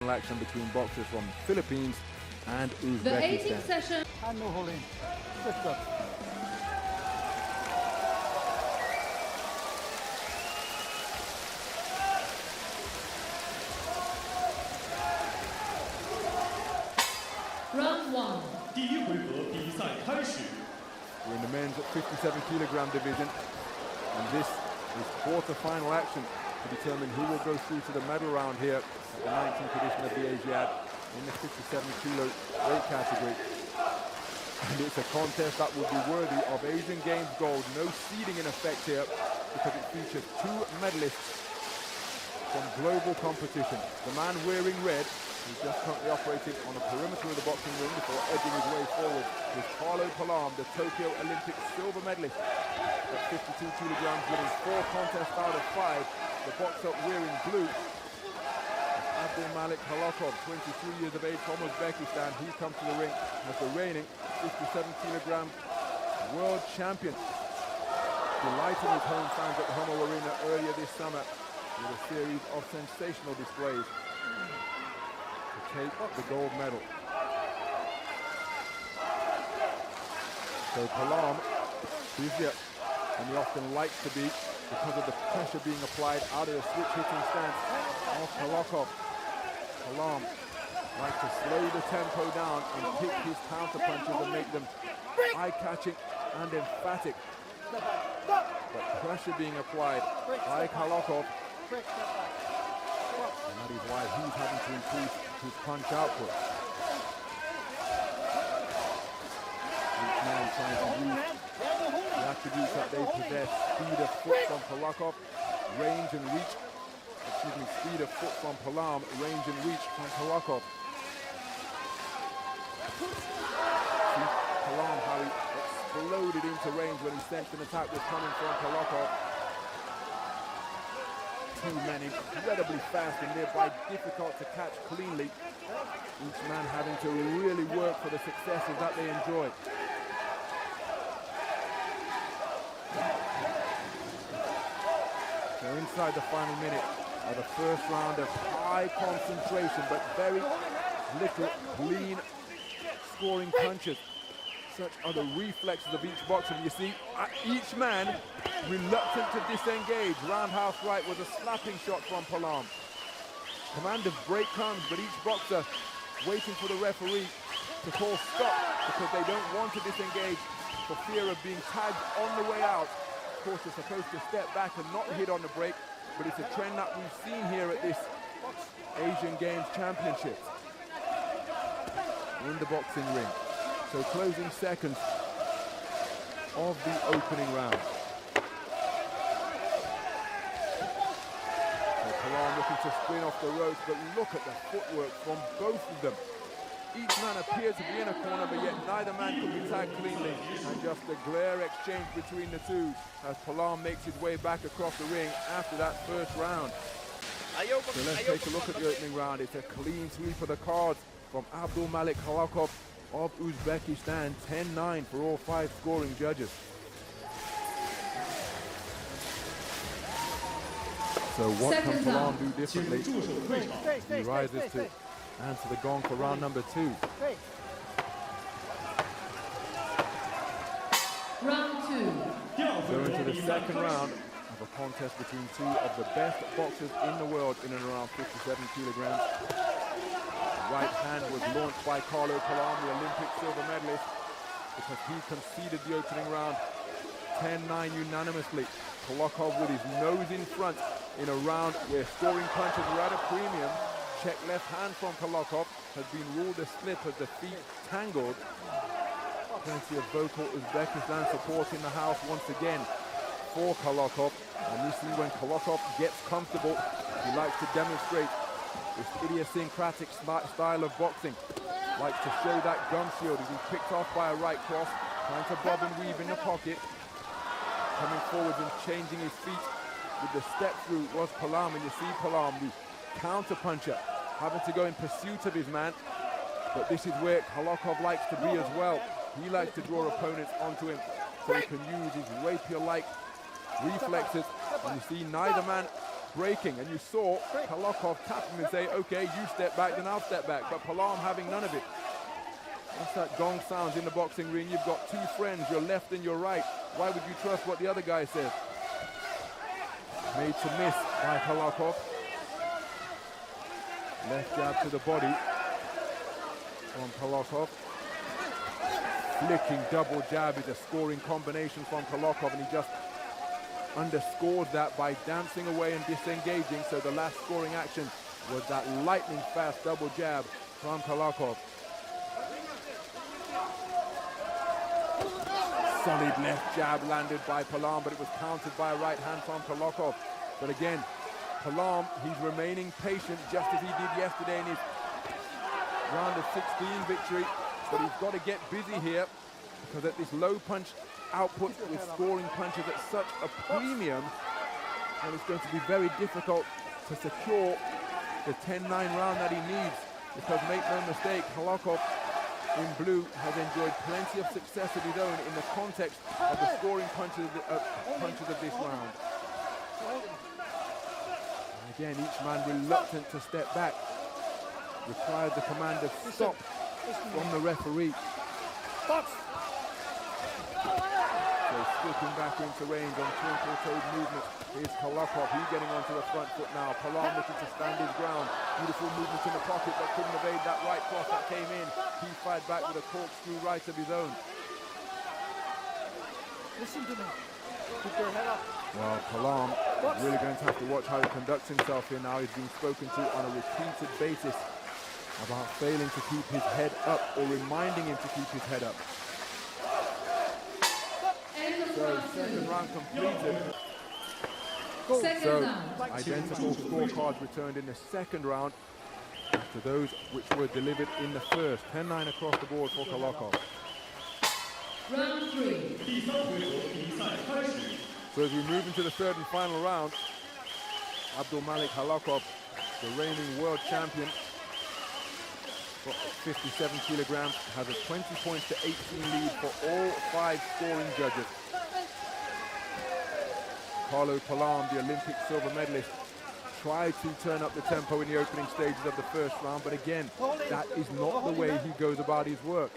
Action between boxers from Philippines and Uzbekistan. The 18th session. And no holding. Good stuff. Round 1. 第一回合比赛开始。 We're in the men's 57 kilogram division, and this is quarter-final action to determine who will go through to the medal round here at the 19th edition of the Asiad in the 57 kilo weight category. And it's a contest that will be worthy of Asian Games gold. No seeding in effect here because it features two medalists from global competition. The man wearing red, who's just currently operating on the perimeter of the boxing ring before edging his way forward, is Paalam, the Tokyo Olympic silver medalist at 52 kilograms, winning 4 contests out of 5. The boxer wearing blue is Abdumalik, 23 years of age from Uzbekistan. He comes to the ring as the reigning 57 kilogram world champion, delighting his home fans at the Homo Arena earlier this summer with a series of sensational displays to take the gold medal. So Paalam, busier than he often likes to be because of the pressure being applied out of the switch hitting stance of Halokov. Paalam likes to slow the tempo down and pick his counter punches and make them eye-catching and emphatic. But pressure being applied by Halokov, and that is why he's having to increase his punch output. Each man trying to use the attributes that they possess: speed of foot from Halokov, range and reach. Speed of foot from Paalam, range and reach from Halokov. See Paalam, how he exploded into range when he sensed an attack was coming from Halokov. Two men incredibly fast and thereby difficult to catch cleanly. Each man having to really work for the successes that they enjoy. So inside the final minute of the first round of high concentration but very little clean scoring punches. Such are the reflexes of each boxer. You see each man reluctant to disengage. Roundhouse right was a slapping shot from Paalam. Command of break comes, but each boxer waiting for the referee to call stop because they don't want to disengage for fear of being tagged on the way out. Of course, they're supposed to step back and not hit on the break, but it's a trend that we've seen here at this Asian Games Championship in the boxing ring. So closing seconds of the opening round. So Paalam looking to sprint off the ropes, but look at the footwork from both of them. Each man appears to be in a corner, but yet neither man could be tagged cleanly. And just a glare exchange between the two as Paalam makes his way back across the ring after that first round. So let's take a look at the opening round. It's a clean sweep of the cards from Abdumalik Halokov of Uzbekistan, 10-9 for all 5 scoring judges. So what can Paalam do differently? He rises to answer the gong for round number 2. Round 2. So into the second round of a contest between 2 of the best boxers in the world in and around 57 kilograms. Right hand was launched by Kарлlo, the Olympic silver medalist, because he conceded the opening round 10-9 unanimously. Halokov with his nose in front in a round where scoring punches were at a premium. Check left hand from Halokov has been ruled a slip as the feet tangled. Plenty of vocal Uzbekistan support in the house once again for Halokov. And you see when Halokov gets comfortable, he likes to demonstrate this idiosyncratic style of boxing. Likes to show that gum shield as he's picked off by a right cross, trying to bob and weave in the pocket. Coming forward and changing his feet with the step through was Paalam, and you see Paalam, the counter puncher, having to go in pursuit of his man. But this is where Halokov likes to be as well. He likes to draw opponents onto him so he can use his rapier-like reflexes. And you see neither man breaking, and you saw Halokov tap him and say, okay, you step back, then I'll step back. But Paalam having none of it. Once that gong sounds in the boxing ring, you've got two friends, your left and your right. Why would you trust what the other guy says? Made to miss by Halokov. Left jab to the body from Halokov. Flicking double jab is a scoring combination from Halokov, and he just underscored that by dancing away and disengaging. So the last scoring action was that lightning fast double jab from Halokov. Solid left jab landed by Paalam, but it was countered by a right hand from Halokov. But again, Paalam, he's remaining patient just as he did yesterday in his round of 16 victory. But he's got to get busy here, because at this low punch output with scoring punches at such a premium, and it's going to be very difficult to secure the 10-9 round that he needs. Because make no mistake, Halokov in blue has enjoyed plenty of success of his own in the context of the scoring punches of this round. And again, each man reluctant to step back. Required the command of stop from the referee. So stripping back into range on twinkle-toed movement is Halokov. He's getting onto the front foot now. Paalam looking to stand his ground. Beautiful movement in the pocket, but couldn't evade that right cross that came in. He fired back with a corkscrew right of his own. Listen to me. Keep your head up. Well, Paalam is really going to have to watch how he conducts himself here now. He's being spoken to on a repeated basis about failing to keep his head up, or reminding him to keep his head up. So, second round completed. So, identical scorecards returned in the second round to those which were delivered in the first. 10-9 across the board for Halokov. Round 3. So as we move into the third and final round, Abdumalik Halokov, the reigning world champion, 57 kilograms, has a 20 points to 18 lead for all 5 scoring judges. Kарлlo Paalam, the Olympic silver medalist, tried to turn up the tempo in the opening stages of the first round, but again, that is not the way he goes about his work.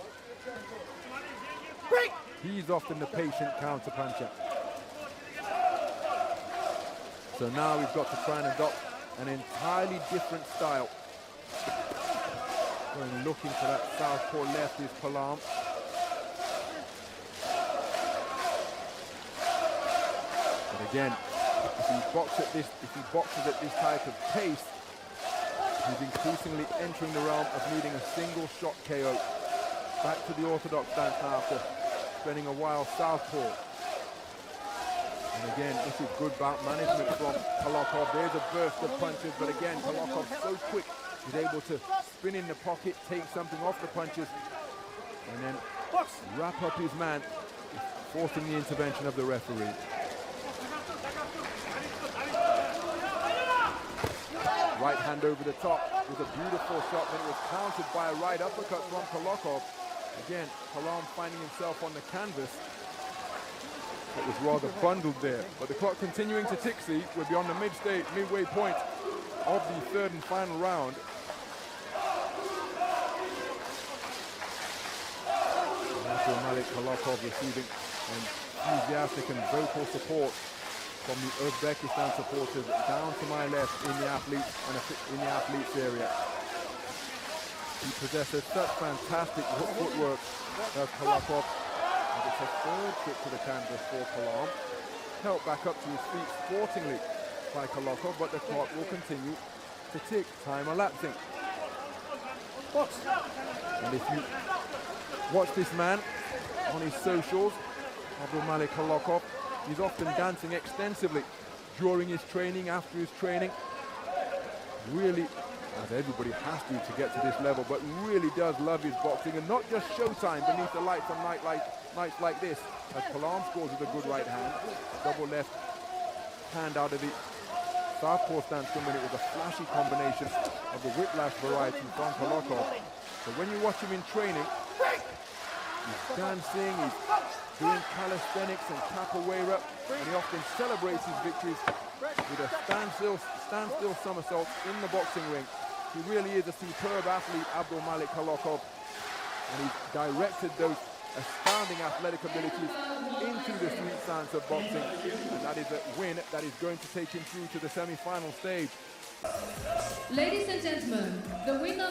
He's often the patient counter-puncher. So now we've got to try and adopt an entirely different style. Going looking for that southpaw left is Paalam. But again, if he boxes at this type of pace, he's increasingly entering the realm of needing a single shot KO. Back to the orthodox stance now after spending a while southpaw. And again, this is good bout management from Halokov. There's a burst of punches, but again, Halokov so quick, he's able to spin in the pocket, take something off the punches, and then wrap up his man, forcing the intervention of the referee. Right hand over the top was a beautiful shot, but it was countered by a right uppercut from Halokov. Again, Paalam finding himself on the canvas. It was rather bundled there, but the clock continuing to tick. See, we're beyond the midway point of the third and final round. Abdumalik Halokov receiving enthusiastic and vocal support from the Uzbekistan supporters down to my left in the athletes area. He possesses such fantastic footwork as Halokov. And it's a third trip to the canvas for Paalam. Helped back up to his feet sportingly by Halokov, but the clock will continue to tick, time elapsing. And if you watch this man on his socials, Abdumalik Halokov, he's often dancing extensively during his training, after his training. Really, as everybody has to get to this level, but really does love his boxing, and not just showtime beneath the lights on nights like this, as Paalam scores with a good right hand, double left hand out of the southpaw stance coming in with a flashy combination of the whiplash variety from Halokov. So when you watch him in training, He's dancing, he's doing calisthenics and capoeira, and he often celebrates his victories with a standstill somersault in the boxing ring. He really is a superb athlete, Abdumalik Halokov, and he's directed those astounding athletic abilities into the sweet science of boxing, and that is a win that is going to take him through to the semi-final stage. Ladies and gentlemen, the winner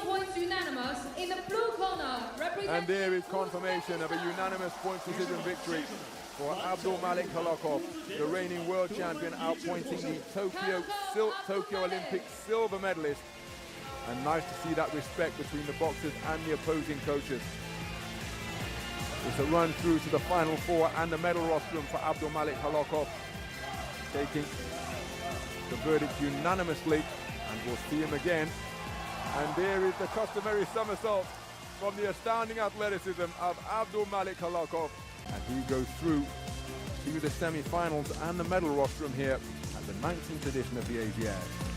points unanimous in the blue corner. And there is confirmation of a unanimous points decision victory for Abdumalik Halokov, the reigning world champion, outpointing the Tokyo Olympic silver medalist. And nice to see that respect between the boxers and the opposing coaches. It's a run through to the final four and the medal rostrum for Abdumalik Halokov, taking the verdict unanimously, and we'll see him again. And there is the customary somersault from the astounding athleticism of Abdumalik Halokov, and he goes through to the semi-finals and the medal rostrum here at the 19th edition of the AGS.